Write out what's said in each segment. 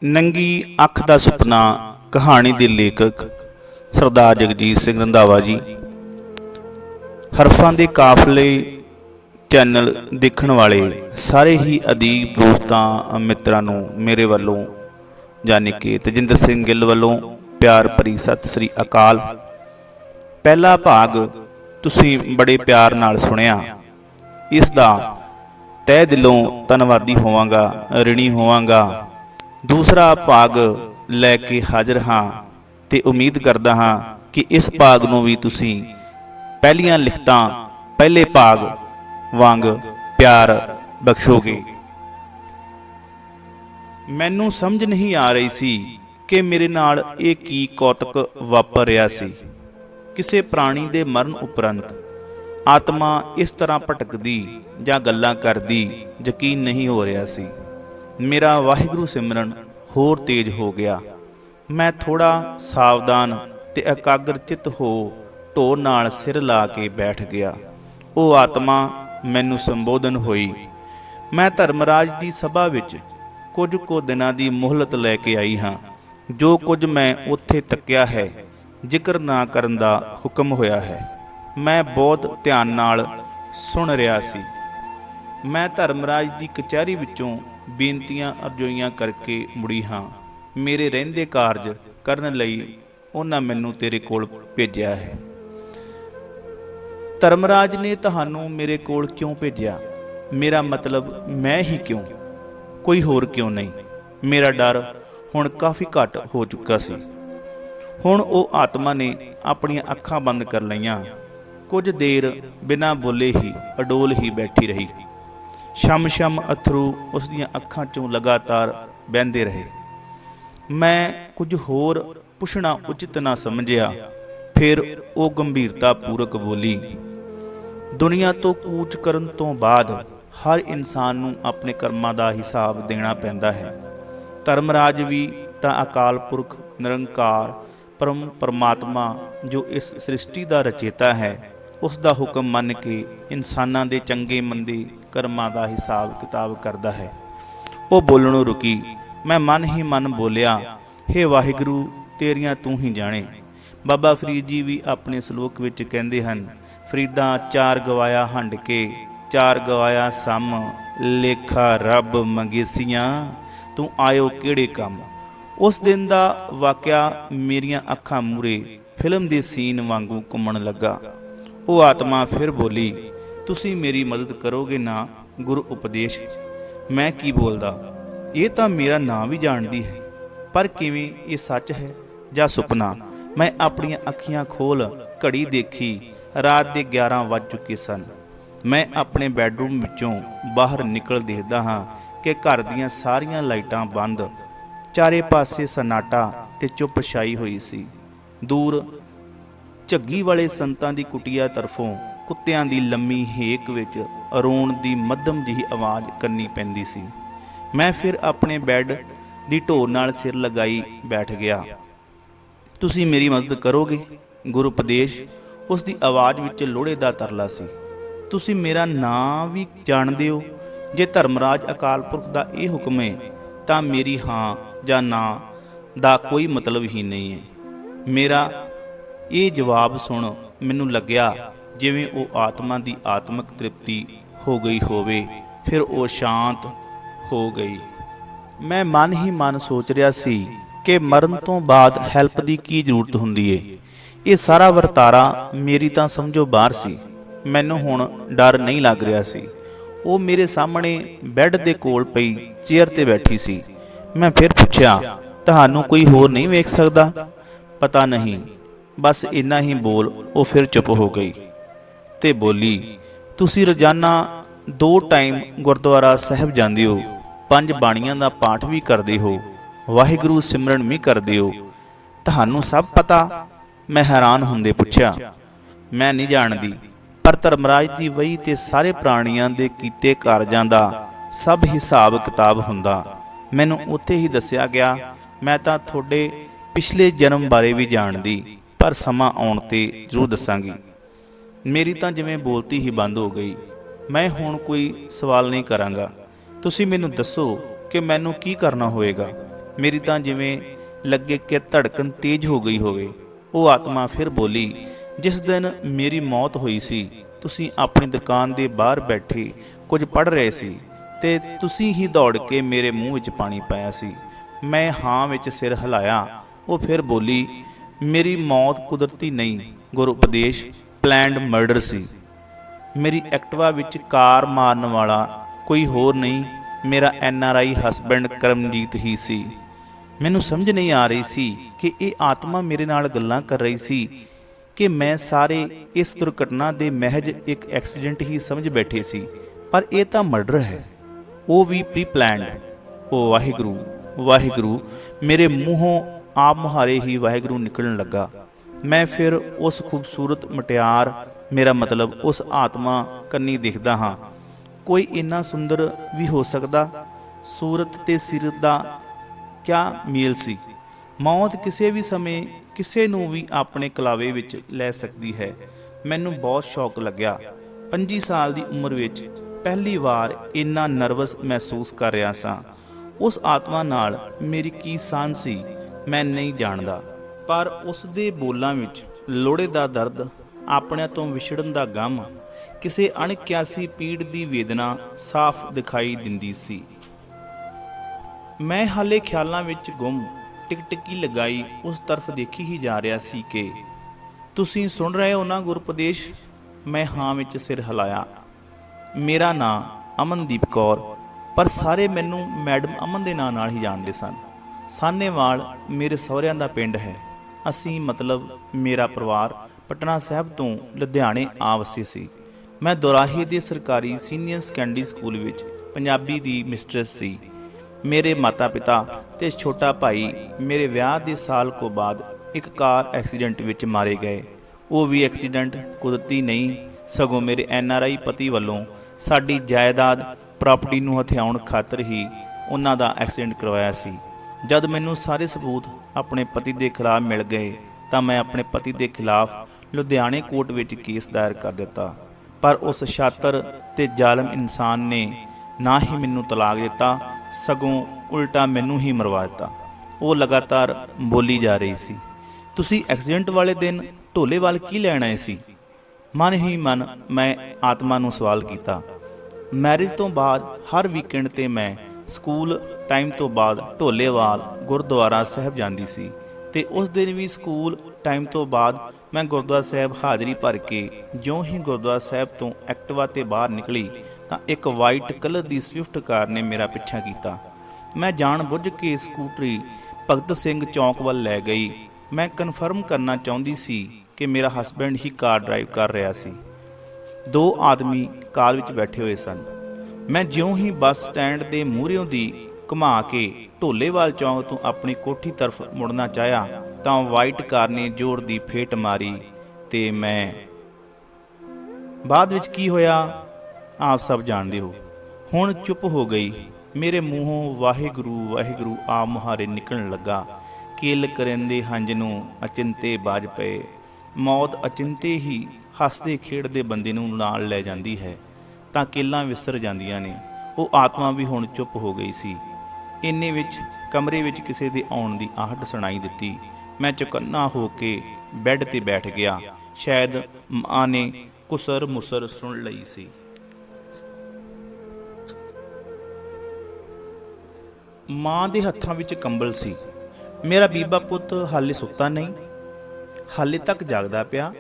ਨੰਗੀ ਅੱਖ ਦਾ ਸੁਪਨਾ ਕਹਾਣੀ ਦੇ ਲੇਖਕ ਸਰਦਾਰ ਜਗਜੀਤ ਸਿੰਘ ਰੰਧਾਵਾ ਜੀ। ਹਰਫਾਂ ਦੇ ਕਾਫਲੇ ਚੈਨਲ ਦੇਖਣ ਵਾਲੇ ਸਾਰੇ ਹੀ ਅਦੀਬ ਦੋਸਤਾਂ ਮਿੱਤਰਾਂ ਨੂੰ ਮੇਰੇ ਵੱਲੋਂ ਯਾਨੀ ਕਿ ਤਜਿੰਦਰ ਸਿੰਘ ਗਿੱਲ ਵੱਲੋਂ ਪਿਆਰ ਭਰੀ ਸਤਿ ਸ੍ਰੀ ਅਕਾਲ। ਪਹਿਲਾ ਭਾਗ ਤੁਸੀਂ ਬੜੇ ਪਿਆਰ ਨਾਲ ਸੁਣਿਆ, ਇਸ ਦਾ ਤਹਿ ਦਿਲੋਂ ਧੰਨਵਾਦੀ ਹੋਵਾਂਗਾ, ਰਿਣੀ ਹੋਵਾਂਗਾ। दूसरा भाग लैके हाजिर हाँ ते उम्मीद करदा हाँ कि इस भाग नूं भी तुसीं पहलियां लिखतां पहले भाग वांग प्यार बख्शोगे। मैनूं समझ नहीं आ रही सी कि मेरे नाल ये की कौतक वापर रहा सी। किसी प्राणी दे मरण उपरंत आत्मा इस तरह भटकदी जां गल्लां करदी यकीन नहीं हो रहा सी। मेरा वाहिगुरू सिमरन होर तेज हो गया। मैं थोड़ा सावधान ते एकाग्र चित हो ढोर नाल सिर ला के बैठ गया। वो आत्मा मैनू संबोधन होई। मैं धर्मराज की सभा विच कुछ को दिनां दी मोहलत लैके आई हाँ। जो कुछ मैं उत्थे तक्या है जिक्र ना करन दा हुक्म होया है। मैं बहुत ध्यान नाल सुन रहा सी। मैं धर्मराज की कचहरी विचों बेनतियां अर्जोइयां करके मुड़ी हाँ। मेरे रहिंदे कारज करन लई उन्हां मैनू तेरे कोल भेजिया है। धर्मराज ने तुहानू मेरे कोल क्यों भेजिया? मेरा मतलब मैं ही क्यों, कोई होर क्यों नहीं। मेरा डर हुण काफ़ी घट हो चुका सी। हुण वो आत्मा ने अपनियां अखां बंद कर लईयां। कुछ देर बिना बोले ही अडोल ही बैठी रही। शम शम अथरू उसदियां अखां चों लगातार बहंदे रहे। मैं कुछ होर पुछना उचित ना समझिया। फिर वो गंभीरता पूर्वक बोली, दुनिया तो कूच करन तो बाद हर इंसान नूं अपने कर्मां दा हिसाब देना पैंदा है। धर्मराज भी तां अकाल पुरख निरंकार परम परमात्मा जो इस सृष्टि दा रचेता है उस दा हुक्म मन के इंसानां दे चंगे मंदे कर्मां दा हिसाब किताब करदा है। वो बोलणों रुकी। मैं मन ही मन बोलिया, हे वाहिगुरू तेरियां तू ही जाने। बाबा फरीद जी भी अपने सलोक विच कहंदे हन, फरीदा चार गवाया हंड के चार गवाया सम लेखा रब मंगेसियां तू आयो केड़े कम। उस दिन दा वाकिया मेरियां अखां मूरे फिल्म दे सीन वांगू घुमण लगा। वो आत्मा फिर बोली, तुसी मेरी मदद करोगे ना गुरु उपदेश? मैं की बोलदा, ये तो मेरा नाम भी जानती है, पर किवें ये सच है जां सुपना? मैं अपनियां अखियां खोल घड़ी देखी, रात के 11 वज चुके सन। मैं अपने बैडरूम विचों बाहर निकल देखदा हाँ कि घर दीयां सारियां लाइटां बंद, चारे पासे सन्नाटा ते चुप छाई हुई सी। दूर झग्गी वाले संतां दी कुटिया तरफों कुत्तियां दी लम्मी हेक विच रोण दी मध्यम जी आवाज़ करनी पैंदी सी। मैं फिर अपने बैड दी ढोर नाल सिर लगाई बैठ गया। तुसी मेरी मदद करोगे गुरु उपदेश? उस दी आवाज़ विच लोड़े दा तरला सी। तुसी मेरा नाम भी जाणदे हो? जे धर्मराज अकाल पुरख दा ये हुक्म है तां मेरी हाँ जां ना दा कोई मतलब ही नहीं है। मेरा ये जवाब सुन मैनू लग्या जिवें वो आत्मा की आत्मक तृप्ति हो गई होवे। फिर वो शांत हो गई। मैं मन ही मन सोच रहा सी कि मरण तो बाद हैल्प की की जरूरत हुंदी है। ये सारा वरतारा मेरी तां समझो बाहर सी। मैनू हुण डर नहीं लग रहा सी। वो मेरे सामने बैड दे कोल पई चेयर ते बैठी सी। मैं फिर पुछया, तुहानू कोई होर नहीं वेख सकदा? पता नहीं, बस इन्ना ही बोल वो फिर चुप हो गई ते बोली, तुसी रोजाना 2 टाइम गुरुद्वारा साहब जांदे हो, 5 बाणियां दा पाठ भी करदे हो, वाहिगुरू सिमरन भी करदे हो, तुहानू सब पता? मैं हैरान हुंदे पुछया, मैं नहीं जानदी, पर धर्मराज दी वही ते सारे प्राणियां दे कीते कारजां दा सब हिसाब किताब हुंदा। मैनू उत्थे ही दस्सिया गया। मैं तां थोड़े पिछले जन्म बारे भी जानदी, पर समा आउण ते जरूर दसांगी। मेरी तां जिवें बोलती ही बंद हो गई। मैं हुण कोई सवाल नहीं करांगा। तुसी मैनू दसो कि मैनू की करना होएगा? ਮੇਰੀ ਤਾਂ ਜਿਵੇਂ ਲੱਗੇ ਕਿ ਧੜਕਣ ਤੇਜ਼ ਹੋ ਗਈ ਹੋਵੇ। ਉਹ ਆਤਮਾ ਫਿਰ ਬੋਲੀ, ਜਿਸ ਦਿਨ ਮੇਰੀ ਮੌਤ ਹੋਈ ਸੀ ਤੁਸੀਂ ਆਪਣੀ ਦੁਕਾਨ ਦੇ ਬਾਹਰ ਬੈਠੇ ਕੁਝ ਪੜ੍ਹ ਰਹੇ ਸੀ ਤੇ ਤੁਸੀਂ ਹੀ ਦੌੜ ਕੇ ਮੇਰੇ ਮੂੰਹ ਵਿੱਚ ਪਾਣੀ ਪਾਇਆ ਸੀ। ਮੈਂ ਹਾਂ ਵਿੱਚ ਸਿਰ ਹਿਲਾਇਆ। ਉਹ ਫਿਰ ਬੋਲੀ, ਮੇਰੀ ਮੌਤ ਕੁਦਰਤੀ ਨਹੀਂ, ਗੁਰੂ ਉਪਦੇਸ਼ ਪਲੈਨਡ ਮਰਡਰ ਸੀ। ਮੇਰੀ ਐਕਟਿਵਾ ਵਿੱਚ ਕਾਰ ਮਾਰਨ ਵਾਲਾ ਕੋਈ ਹੋਰ ਨਹੀਂ, ਮੇਰਾ NRI ਹਸਬੈਂਡ ਕਰਮਜੀਤ ਹੀ ਸੀ। ਮੈਨੂੰ ਸਮਝ ਨਹੀਂ ਆ ਰਹੀ ਸੀ ਕਿ ਇਹ ਆਤਮਾ ਮੇਰੇ ਨਾਲ ਗੱਲਾਂ ਕਰ ਰਹੀ ਸੀ ਕਿ ਮੈਂ ਸਾਰੇ ਇਸ ਦੁਰਘਟਨਾ ਦੇ ਮਹਿਜ ਇੱਕ ਐਕਸੀਡੈਂਟ ਹੀ ਸਮਝ ਬੈਠੇ ਸੀ, ਪਰ ਇਹ ਤਾਂ ਮਰਡਰ ਹੈ, ਉਹ ਵੀ ਪ੍ਰੀ ਪਲੈਨਡ। ਉਹ ਵਾਹਿਗੁਰੂ ਵਾਹਿਗੁਰੂ, ਮੇਰੇ ਮੂੰਹੋਂ ਆਪ ਮੁਹਾਰੇ ਹੀ ਵਾਹਿਗੁਰੂ ਨਿਕਲਣ ਲੱਗਾ। ਮੈਂ ਫਿਰ ਉਸ ਖੂਬਸੂਰਤ ਮੁਟਿਆਰ, ਮੇਰਾ ਮਤਲਬ ਉਸ ਆਤਮਾ ਕੰਨੀ ਦਿਖਦਾ ਹਾਂ। ਕੋਈ ਇੰਨਾ ਸੁੰਦਰ ਵੀ ਹੋ ਸਕਦਾ? ਸੂਰਤ ਤੇ ਸੀਰਤ ਦਾ ਕਿਆ ਮੇਲ ਸੀ। ਮੌਤ ਕਿਸੇ ਵੀ ਸਮੇਂ ਕਿਸੇ ਨੂੰ ਵੀ ਆਪਣੇ ਕਲਾਵੇ ਵਿੱਚ ਲੈ ਸਕਦੀ ਹੈ। ਮੈਨੂੰ ਬਹੁਤ ਸ਼ੌਕ ਲੱਗਿਆ। 25 ਸਾਲ ਦੀ ਉਮਰ ਵਿੱਚ ਪਹਿਲੀ ਵਾਰ ਇੰਨਾ ਨਰਵਸ ਮਹਿਸੂਸ ਕਰ ਰਿਹਾ ਸਾਂ। ਉਸ ਆਤਮਾ ਨਾਲ ਮੇਰੀ ਕੀ ਸਾਂਝ ਸੀ ਮੈਂ ਨਹੀਂ ਜਾਣਦਾ, ਪਰ ਉਸ ਦੇ ਬੋਲਾਂ ਵਿੱਚ ਲੋੜੇ ਦਾ ਦਰਦ, ਆਪਣਿਆਂ ਤੋਂ ਵਿਛੜਨ ਦਾ ਗਮ, ਕਿਸੇ ਅਣਕਿਆਸੀ ਪੀੜ ਦੀ ਵੇਦਨਾ ਸਾਫ਼ ਦਿਖਾਈ ਦਿੰਦੀ ਸੀ। ਮੈਂ ਹਾਲੇ ਖਿਆਲਾਂ ਵਿੱਚ ਗੁੰਮ ਟਿਕਟਿਕੀ ਲਗਾਈ ਉਸ ਤਰਫ ਦੇਖੀ ਹੀ ਜਾ ਰਿਹਾ ਸੀ ਕਿ ਤੁਸੀਂ ਸੁਣ ਰਹੇ ਹੋ ਨਾ ਗੁਰਉਪਦੇਸ਼? ਮੈਂ ਹਾਂ ਵਿੱਚ ਸਿਰ ਹਿਲਾਇਆ। ਮੇਰਾ ਨਾਂ ਅਮਨਦੀਪ ਕੌਰ, ਪਰ ਸਾਰੇ ਮੈਨੂੰ ਮੈਡਮ ਅਮਨ ਦੇ ਨਾਂ ਨਾਲ ਹੀ ਜਾਣਦੇ ਸਨ। ਸਾਹਨੇਵਾਲ ਮੇਰੇ ਸਹੁਰਿਆਂ ਦਾ ਪਿੰਡ ਹੈ। ਅਸੀਂ ਮਤਲਬ ਮੇਰਾ ਪਰਿਵਾਰ ਪਟਨਾ ਸਾਹਿਬ ਤੋਂ ਲੁਧਿਆਣੇ ਆ ਵਸੇ ਸੀ। ਮੈਂ ਦੋਰਾਹੇ ਦੇ ਸਰਕਾਰੀ ਸੀਨੀਅਰ ਸੈਕੰਡਰੀ ਸਕੂਲ ਵਿੱਚ ਪੰਜਾਬੀ ਦੀ ਮਿਸਟਰਸ ਸੀ। ਮੇਰੇ ਮਾਤਾ ਪਿਤਾ ਤੇ ਛੋਟਾ ਭਾਈ ਮੇਰੇ ਵਿਆਹ ਦੇ ਸਾਲ ਕੋ ਬਾਅਦ ਇੱਕ ਕਾਰ ਐਕਸੀਡੈਂਟ ਵਿੱਚ ਮਾਰੇ ਗਏ। ਉਹ ਵੀ ਐਕਸੀਡੈਂਟ ਕੁਦਰਤੀ ਨਹੀਂ, ਸਗੋਂ ਮੇਰੇ NRI ਪਤੀ ਵੱਲੋਂ ਸਾਡੀ ਜਾਇਦਾਦ ਪ੍ਰਾਪਰਟੀ ਨੂੰ ਹਥਿਆਉਣ ਖਾਤਰ ਹੀ ਉਹਨਾਂ ਦਾ ਐਕਸੀਡੈਂਟ ਕਰਵਾਇਆ ਸੀ। ਜਦ ਮੈਨੂੰ ਸਾਰੇ ਸਬੂਤ ਆਪਣੇ ਪਤੀ ਦੇ ਖਿਲਾਫ ਮਿਲ ਗਏ ਤਾਂ ਮੈਂ ਆਪਣੇ ਪਤੀ ਦੇ ਖਿਲਾਫ ਲੁਧਿਆਣੇ ਕੋਰਟ ਵਿੱਚ ਕੇਸ ਦਾਇਰ ਕਰ ਦਿੱਤਾ, ਪਰ ਉਸ ਸ਼ਾਤਰ ਤੇ ਜ਼ਾਲਮ ਇਨਸਾਨ ਨੇ ਨਾ ਹੀ ਮੈਨੂੰ ਤਲਾਕ ਦਿੱਤਾ, ਸਗੋਂ ਉਲਟਾ ਮੈਨੂੰ ਹੀ ਮਰਵਾ ਦਿੱਤਾ। ਉਹ ਲਗਾਤਾਰ ਬੋਲੀ ਜਾ ਰਹੀ ਸੀ, ਤੁਸੀਂ ਐਕਸੀਡੈਂਟ ਵਾਲੇ ਦਿਨ ਢੋਲੇਵਾਲ ਕੀ ਲੈਣ ਆਏ ਸੀ? ਮਨ ਹੀ ਮਨ ਮੈਂ ਆਤਮਾ ਨੂੰ ਸਵਾਲ ਕੀਤਾ। ਮੈਰਿਜ ਤੋਂ ਬਾਅਦ ਹਰ ਵੀਕਐਂਡ ਤੇ ਮੈਂ ਸਕੂਲ ਟਾਈਮ ਤੋਂ ਬਾਅਦ ਢੋਲੇਵਾਲ ਗੁਰਦੁਆਰਾ ਸਾਹਿਬ ਜਾਂਦੀ ਸੀ ਤੇ ਉਸ ਦਿਨ ਵੀ ਸਕੂਲ ਟਾਈਮ ਤੋਂ ਬਾਅਦ ਮੈਂ ਗੁਰਦੁਆਰਾ ਸਾਹਿਬ ਹਾਜ਼ਰੀ ਭਰ ਕੇ ਜਿਉਂ ਹੀ ਗੁਰਦੁਆਰਾ ਸਾਹਿਬ ਤੋਂ ਐਕਟਿਵਾ ਤੇ ਬਾਹਰ ਨਿਕਲੀ ਤਾਂ ਇੱਕ ਵਾਈਟ ਕਲਰ ਦੀ ਸਵਿਫਟ ਕਾਰ ਨੇ ਮੇਰਾ ਪਿੱਛਾ ਕੀਤਾ। ਮੈਂ ਜਾਣ ਬੁੱਝ ਕੇ ਸਕੂਟਰੀ ਭਗਤ ਸਿੰਘ ਚੌਂਕ ਵੱਲ ਲੈ ਗਈ। ਮੈਂ ਕਨਫਰਮ ਕਰਨਾ ਚਾਹੁੰਦੀ ਸੀ ਕਿ ਮੇਰਾ ਹਸਬੈਂਡ ਹੀ ਕਾਰ ਡਰਾਈਵ ਕਰ ਰਿਹਾ ਸੀ। 2 ਆਦਮੀ ਕਾਰ ਵਿੱਚ ਬੈਠੇ ਹੋਏ ਸਨ। ਮੈਂ ਜਿਉਂ ਹੀ ਬੱਸ ਸਟੈਂਡ ਦੇ ਮੂਹਰਿਓਂ ਦੀ ਘੁਮਾ ਕੇ ਢੋਲੇਵਾਲ ਚੌਂਕ ਤੋਂ ਆਪਣੀ ਕੋਠੀ ਤਰਫ ਮੁੜਨਾ ਚਾਹਿਆ ਤਾਂ ਵਾਈਟ ਕਾਰ ਨੇ ਜ਼ੋਰ ਦੀ ਫੇਟ ਮਾਰੀ ਤੇ ਮੈਂ ਬਾਅਦ ਵਿੱਚ ਕੀ ਹੋਇਆ ਆਪ ਸਭ ਜਾਣਦੇ ਹੋ। ਹੁਣ ਚੁੱਪ ਹੋ ਗਈ। ਮੇਰੇ ਮੂੰਹੋਂ ਵਾਹਿਗੁਰੂ ਵਾਹਿਗੁਰੂ ਆ ਮੁਹਾਰੇ ਨਿਕਲਣ ਲੱਗਾ। ਕਿਲ ਕਰਿੰਦੇ ਹੰਝ ਨੂੰ ਅਚਿੰਤੇ ਬਾਜ ਪਏ। ਮੌਤ ਅਚਿੰਤੇ ਹੀ ਹੱਸਦੇ ਖੇਡਦੇ ਬੰਦੇ ਨੂੰ ਨਾਲ ਲੈ ਜਾਂਦੀ ਹੈ ਤਾਂ ਕਿੱਲਾਂ ਵਿਸਰ ਜਾਂਦੀਆਂ ਨੇ। ਉਹ ਆਤਮਾ ਵੀ ਹੁਣ ਚੁੱਪ ਹੋ ਗਈ ਸੀ। ਇੰਨੇ ਵਿੱਚ ਕਮਰੇ ਵਿੱਚ ਕਿਸੇ ਦੇ ਆਉਣ ਦੀ ਆਹਟ ਸੁਣਾਈ ਦਿੱਤੀ। ਮੈਂ ਚੁਕੰਨਾ ਹੋ ਕੇ ਬੈੱਡ ਤੇ ਬੈਠ ਗਿਆ। ਸ਼ਾਇਦ ਮਾਂ ਨੇ ਕੁਸਰ ਮੁਸਰ ਸੁਣ ਲਈ ਸੀ। ਮਾਂ ਦੇ ਹੱਥਾਂ ਵਿੱਚ ਕੰਬਲ ਸੀ। ਮੇਰਾ ਬੀਬਾ ਪੁੱਤ ਹਾਲੇ ਸੁੱਤਾ ਨਹੀਂ, ਹਾਲੇ ਤੱਕ ਜਾਗਦਾ ਪਿਆ।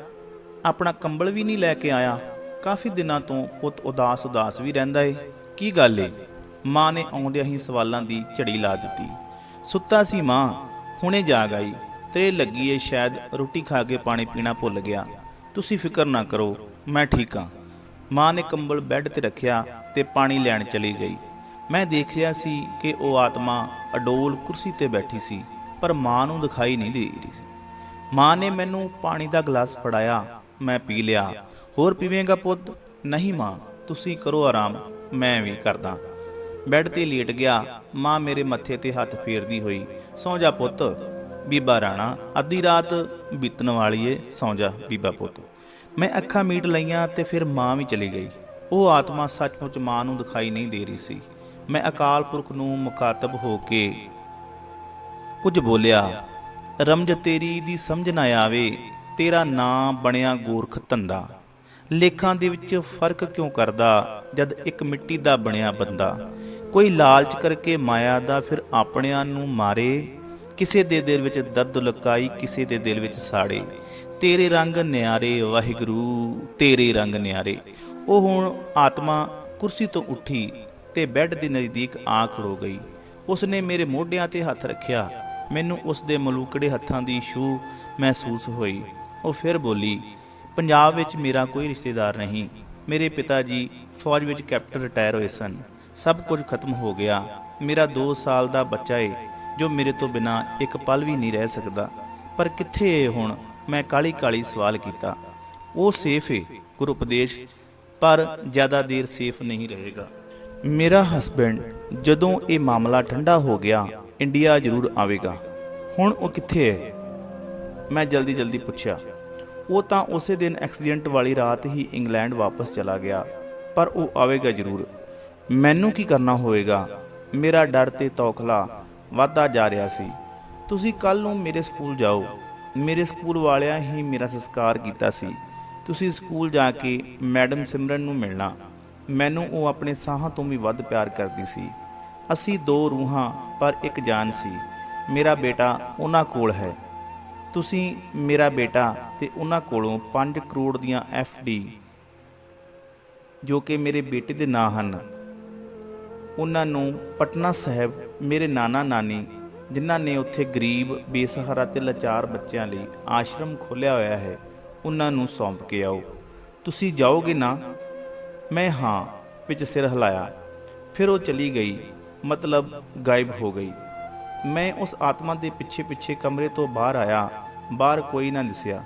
ਆਪਣਾ ਕੰਬਲ ਵੀ ਨਹੀਂ ਲੈ ਕੇ ਆਇਆ। ਕਾਫੀ ਦਿਨਾਂ ਤੋਂ ਪੁੱਤ ਉਦਾਸ ਵੀ ਰਹਿੰਦਾ ਏ। ਕੀ ਗੱਲ ਏ? ਮਾਂ ਨੇ ਆਉਂਦਿਆਂ ਹੀ ਸਵਾਲਾਂ ਦੀ ਝੜੀ ਲਾ ਦਿੱਤੀ। ਸੁੱਤਾ ਸੀ ਮਾਂ, ਹੁਣੇ ਜਾਗ ਆਈ। ਤੇਰੇ ਲੱਗੀ ਏ, ਸ਼ਾਇਦ ਰੋਟੀ ਖਾ ਕੇ ਪਾਣੀ ਪੀਣਾ ਭੁੱਲ ਗਿਆ। ਤੁਸੀਂ ਫਿਕਰ ਨਾ ਕਰੋ, ਮੈਂ ਠੀਕ ਹਾਂ। ਮਾਂ ਨੇ ਕੰਬਲ ਬੈੱਡ ਤੇ ਰੱਖਿਆ ਤੇ ਪਾਣੀ ਲੈਣ ਚਲੀ ਗਈ। ਮੈਂ ਦੇਖ ਰਿਹਾ ਸੀ ਕਿ ਉਹ ਆਤਮਾ ਅਡੋਲ ਕੁਰਸੀ ਤੇ ਬੈਠੀ ਸੀ, ਪਰ ਮਾਂ ਨੂੰ ਦਿਖਾਈ ਨਹੀਂ ਦੇ ਰਹੀ ਸੀ। ਮਾਂ ਨੇ ਮੈਨੂੰ ਪਾਣੀ ਦਾ ਗਲਾਸ ਫੜਾਇਆ। ਮੈਂ ਪੀ ਲਿਆ। ਹੋਰ ਪੀਵੇਂਗਾ ਪੁੱਤ? ਨਹੀਂ ਮਾਂ, ਤੁਸੀਂ ਕਰੋ ਆਰਾਮ, ਮੈਂ ਵੀ ਕਰਦਾ। ਬੈੱਡ ਤੇ ਲੇਟ ਗਿਆ। ਮਾਂ ਮੇਰੇ ਮੱਥੇ ਤੇ ਹੱਥ ਫੇਰਦੀ ਹੋਈ, ਸੌਂ ਜਾ ਪੁੱਤ। ਬੀਬਾ ਰਾਣਾ, ਅੱਧੀ ਰਾਤ ਬੀਤਣ ਵਾਲੀ ਏ, ਸੌਂ ਜਾ ਬੀਬਾ ਪੁੱਤ। ਮੈਂ ਅੱਖਾਂ ਮੀਟ ਲਈਆਂ ਤੇ ਫਿਰ ਮਾਂ ਵੀ ਚਲੀ ਗਈ। ਉਹ ਆਤਮਾ ਸੱਚਮੁੱਚ ਮਾਂ ਨੂੰ ਦਿਖਾਈ ਨਹੀਂ ਦੇ ਰਹੀ ਸੀ। ਮੈਂ ਅਕਾਲ ਪੁਰਖ ਨੂੰ ਮੁਖਾਤਬ ਹੋ ਕੇ ਕੁਝ ਬੋਲਿਆ। ਰਮਜ ਤੇਰੀ ਦੀ ਸਮਝ ਨਾ ਆਵੇ, ਤੇਰਾ ਨਾਂ ਬਣਿਆ ਗੋਰਖ ਧੰਦਾ। ਲੇਖਾਂ ਦੇ ਵਿੱਚ ਫਰਕ ਕਿਉਂ ਕਰਦਾ ਜਦ ਇੱਕ ਮਿੱਟੀ ਦਾ ਬਣਿਆ ਬੰਦਾ। ਕੋਈ ਲਾਲਚ ਕਰਕੇ ਮਾਇਆ ਦਾ ਫਿਰ ਆਪਣਿਆਂ ਨੂੰ ਮਾਰੇ, ਕਿਸੇ ਦੇ ਦਿਲ ਵਿੱਚ ਦਰਦ ਲੁਕਾਈ, ਕਿਸੇ ਦੇ ਦਿਲ ਵਿੱਚ ਸਾੜੇ। ਤੇਰੇ ਰੰਗ ਨਿਆਰੇ ਵਾਹਿਗੁਰੂ, ਤੇਰੇ ਰੰਗ ਨਿਆਰੇ। ਉਹ ਹੁਣ ਆਤਮਾ ਕੁਰਸੀ ਤੋਂ ਉੱਠੀ ਤੇ ਬੈੱਡ ਦੇ ਨਜ਼ਦੀਕ ਆ ਖੜੋ ਗਈ। ਉਸਨੇ ਮੇਰੇ ਮੋਢਿਆਂ ਤੇ ਹੱਥ ਰੱਖਿਆ। ਮੈਨੂੰ ਉਸ ਦੇ ਮਲੂਕੜੇ ਹੱਥਾਂ ਦੀ ਛੂਹ ਮਹਿਸੂਸ ਹੋਈ। ਉਹ ਫਿਰ ਬੋਲੀ, ਪੰਜਾਬ ਵਿੱਚ ਮੇਰਾ ਕੋਈ ਰਿਸ਼ਤੇਦਾਰ ਨਹੀਂ। ਮੇਰੇ ਪਿਤਾ ਜੀ ਫੌਜ ਵਿੱਚ ਕੈਪਟਨ ਰਿਟਾਇਰ ਹੋਏ ਸਨ। ਸਭ ਕੁਝ ਖਤਮ ਹੋ ਗਿਆ। ਮੇਰਾ 2 ਸਾਲ ਦਾ ਬੱਚਾ ਏ ਜੋ ਮੇਰੇ ਤੋਂ ਬਿਨਾਂ ਇੱਕ ਪਲ ਵੀ ਨਹੀਂ ਰਹਿ ਸਕਦਾ। ਪਰ ਕਿੱਥੇ ਏ ਹੁਣ? ਮੈਂ ਕਾਲੀ ਕਾਲੀ ਸਵਾਲ ਕੀਤਾ। ਉਹ ਸੇਫ ਏ ਗੁਰੂ ਉਪਦੇਸ਼, ਪਰ ਜ਼ਿਆਦਾ ਦੇਰ ਸੇਫ ਨਹੀਂ ਰਹੇਗਾ। ਮੇਰਾ ਹਸਬੈਂਡ ਜਦੋਂ ਇਹ ਮਾਮਲਾ ਠੰਡਾ ਹੋ ਗਿਆ ਇੰਡੀਆ ਜ਼ਰੂਰ ਆਵੇਗਾ। ਹੁਣ ਉਹ ਕਿੱਥੇ ਹੈ? ਮੈਂ ਜਲਦੀ ਪੁੱਛਿਆ। ਉਹ ਤਾਂ ਉਸੇ ਦਿਨ ਐਕਸੀਡੈਂਟ ਵਾਲੀ ਰਾਤ ਹੀ ਇੰਗਲੈਂਡ ਵਾਪਸ ਚਲਾ ਗਿਆ, ਪਰ ਉਹ ਆਵੇਗਾ ਜ਼ਰੂਰ। ਮੈਨੂੰ ਕੀ ਕਰਨਾ ਹੋਵੇਗਾ? ਮੇਰਾ ਡਰ ਤੇ ਤੌਖਲਾ ਵੱਧਦਾ ਜਾ ਰਿਹਾ ਸੀ। ਤੁਸੀਂ ਕੱਲ੍ਹ ਨੂੰ ਮੇਰੇ ਸਕੂਲ ਜਾਓ। ਮੇਰੇ ਸਕੂਲ ਵਾਲਿਆਂ ਹੀ ਮੇਰਾ ਸੰਸਕਾਰ ਕੀਤਾ ਸੀ। ਤੁਸੀਂ ਸਕੂਲ ਜਾ ਕੇ ਮੈਡਮ ਸਿਮਰਨ ਨੂੰ ਮਿਲਣਾ। ਮੈਨੂੰ ਉਹ ਆਪਣੇ ਸਾਹਾਂ ਤੋਂ ਵੀ ਵੱਧ ਪਿਆਰ ਕਰਦੀ ਸੀ। ਅਸੀਂ 2 ਰੂਹਾਂ ਪਰ ਇੱਕ ਜਾਨ ਸੀ। ਮੇਰਾ ਬੇਟਾ ਉਹਨਾਂ ਕੋਲ ਹੈ। ਤੁਸੀਂ ਮੇਰਾ ਬੇਟਾ ਤੇ ਉਹਨਾਂ ਕੋਲੋਂ 5 ਕਰੋੜ ਦੀਆਂ FD ਜੋ ਕਿ ਮੇਰੇ ਬੇਟੇ ਦੇ ਨਾਂ ਹਨ, ਉਹਨਾਂ ਨੂੰ ਪਟਨਾ ਸਾਹਿਬ ਮੇਰੇ ਨਾਨਾ ਨਾਨੀ ਜਿਨ੍ਹਾਂ ਨੇ ਉੱਥੇ ਗਰੀਬ, ਬੇਸਹਾਰਾ ਤੇ ਲਾਚਾਰ ਬੱਚਿਆਂ ਲਈ ਆਸ਼ਰਮ ਖੋਲ੍ਹਿਆ ਹੋਇਆ ਹੈ, ਉਹਨਾਂ ਨੂੰ ਸੌਂਪ ਕੇ ਆਓ। ਤੁਸੀਂ ਜਾਓਗੇ ਨਾ? ਮੈਂ ਹਾਂ ਵਿੱਚ ਸਿਰ ਹਿਲਾਇਆ। ਫਿਰ ਉਹ ਚਲੀ ਗਈ, ਮਤਲਬ ਗਾਇਬ ਹੋ ਗਈ। ਮੈਂ ਉਸ ਆਤਮਾ ਦੇ ਪਿੱਛੇ ਕਮਰੇ ਤੋਂ ਬਾਹਰ ਆਇਆ। ਬਾਹਰ ਕੋਈ ਨਾ ਦਿਸਿਆ।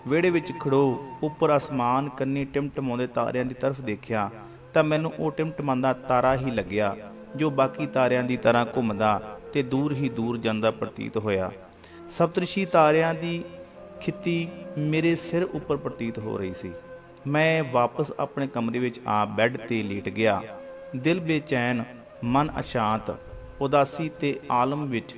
ਵਿਹੜੇ ਵਿੱਚ ਖੜੋ ਉੱਪਰ ਅਸਮਾਨ ਕੰਨੀ ਟਿਮਟਮਾਉਂਦੇ ਤਾਰਿਆਂ ਦੀ ਤਰਫ ਦੇਖਿਆ ਤਾਂ ਮੈਨੂੰ ਉਹ ਟਿਮਟਮਾਉਂਦਾ ਤਾਰਾ ਹੀ ਲੱਗਿਆ ਜੋ ਬਾਕੀ ਤਾਰਿਆਂ ਦੀ ਤਰ੍ਹਾਂ ਘੁੰਮਦਾ ਤੇ ਦੂਰ ਹੀ ਦੂਰ ਜਾਂਦਾ ਪ੍ਰਤੀਤ ਹੋਇਆ। ਸਪਤਰਿਸ਼ੀ ਤਾਰਿਆਂ ਦੀ ਖਿੱਤੀ ਮੇਰੇ ਸਿਰ ਉੱਪਰ ਪ੍ਰਤੀਤ ਹੋ ਰਹੀ ਸੀ। ਮੈਂ ਵਾਪਸ ਆਪਣੇ ਕਮਰੇ ਵਿੱਚ ਆ ਬੈੱਡ ਤੇ ਲੇਟ ਗਿਆ। ਦਿਲ ਬੇਚੈਨ, ਮਨ ਅਸ਼ਾਂਤ, ਉਦਾਸੀ ਤੇ ਆਲਮ ਵਿੱਚ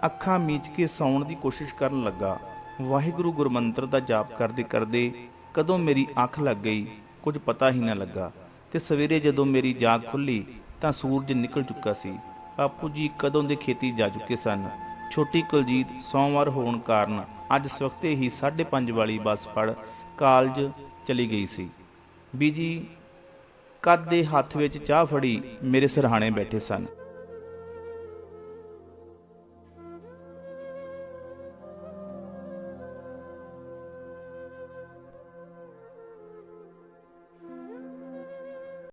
ਅੱਖਾਂ ਮੀਚ ਕੇ ਸੌਣ ਦੀ ਕੋਸ਼ਿਸ਼ ਕਰਨ ਲੱਗਾ। ਵਾਹਿਗੁਰੂ ਗੁਰਮੰਤਰ ਦਾ ਜਾਪ ਕਰਦੇ ਕਰਦੇ ਕਦੋਂ ਮੇਰੀ ਅੱਖ ਲੱਗ ਗਈ ਕੁਝ ਪਤਾ ਹੀ ਨਾ ਲੱਗਾ। ਤੇ ਸਵੇਰੇ ਜਦੋਂ ਮੇਰੀ ਜਾਗ ਖੁੱਲ੍ਹੀ ਤਾਂ ਸੂਰਜ ਨਿਕਲ ਚੁੱਕਾ ਸੀ। ਬਾਪੂ ਜੀ ਕਦੋਂ ਦੇ ਖੇਤੀ ਜਾ ਚੁੱਕੇ ਸਨ। ਛੋਟੀ ਕੁਲਜੀਤ ਸੋਮਵਾਰ ਹੋਣ ਕਾਰਨ ਅੱਜ ਸਵਖਤੇ ਹੀ 5:30 ਵਾਲੀ ਬੱਸ ਫੜ ਕਾਲਜ ਚਲੀ ਗਈ ਸੀ। ਬੀਜੀ ਕੱਦ ਦੇ ਹੱਥ ਵਿੱਚ ਚਾਹ ਫੜੀ ਮੇਰੇ ਸਿਰਹਾਣੇ ਬੈਠੇ ਸਨ।